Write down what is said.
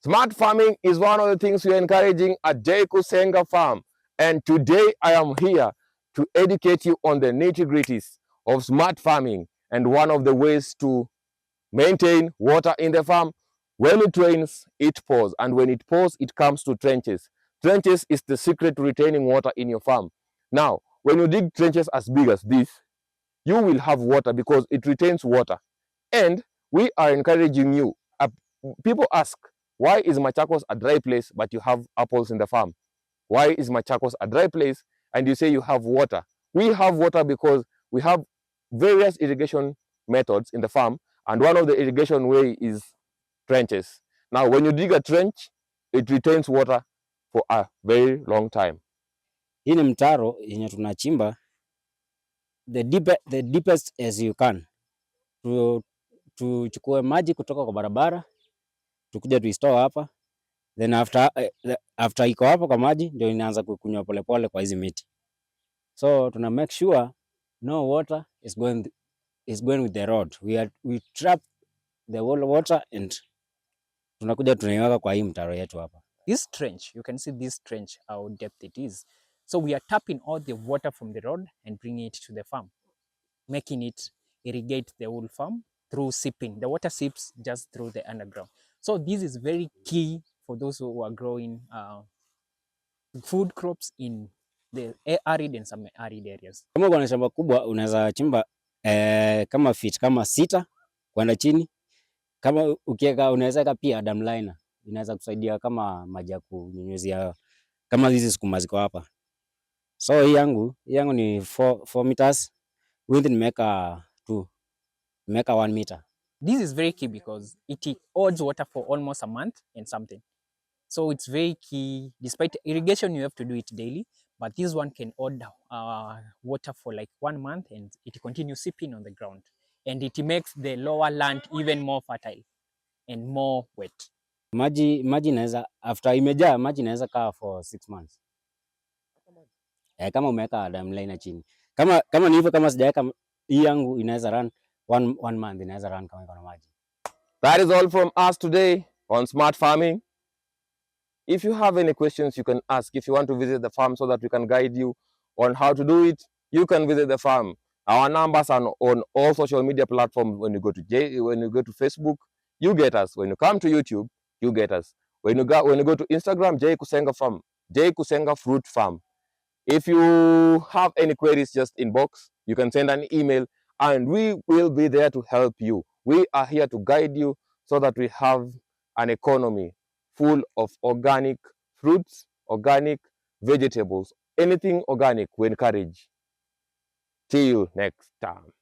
Smart farming is one of the things we're encouraging at J. Kusenga Farm. And today I am here to educate you on the nitty-gritties of smart farming and one of the ways to maintain water in the farm. When it rains, it pours. And when it pours, it comes to trenches. Trenches is the secret to retaining water in your farm. Now, when you dig trenches as big as this, you will have water because it retains water. And we are encouraging you. People ask, why is Machakos a dry place but you have apples in the farm? Why is Machakos a dry place and you say you have water? We have water because we have various irrigation methods in the farm, and one of the irrigation way is trenches. Now, when you dig a trench, it retains water for a very long time. Hii ni mtaro yenye tunachimba the deepest as you can. Tuchukue maji kutoka kwa barabara, tukuja tuistore hapa, then after iko hapo kwa maji ndio inaanza kukunywa polepole kwa hizi miti. So tuna make sure no water is going with the road. We trap the water and tunakuja tunaiweka kwa hii mtaro yetu hapa. This trench, you can see this trench, how depth it is. So we are tapping all the water from the road and bringing it to the farm, making it irrigate the whole farm through sipping. The water sips just through the underground. So this is very key for those who are growing food crops in the arid and semi-arid areas. Kama uko na shamba kubwa unaweza chimba kama feet kama 6 kwenda chini. Kama ukiweka unaweza pia dam liner inaweza kusaidia kama maji ya kunyunyuzia kama hizi sukuma ziko hapa. So hii yangu ni 4 meters, width nimeweka 1 meter. This is very key because it holds water for almost a month and something. So it's very key. Despite irrigation, you have to do it daily, but this one can hold water for like 1 month and it continues sipping on the ground. And it makes the lower land even more fertile and more wet. Maji inaweza after imejaa maji inaweza kaa for 6 months. Kama umeweka dam liner chini. Kama ni hivyo, kama sijaweka hii yangu inaweza run 1 month, inaweza run kama iko na maji. That is all from us today on smart farming. If you have any questions, you can ask. If you want to visit the farm so that we can guide you on how to do it, you can visit the farm. Our numbers are on all social media platforms. When you go to Facebook, you get us. When you come to YouTube, you get us. When you go to Instagram, J Kusenga Farm, J Kusenga Fruit Farm. If you have any queries, just inbox. You can send an email, and we will be there to help you. We are here to guide you so that we have an economy full of organic fruits, organic vegetables, anything organic we encourage. Till next time.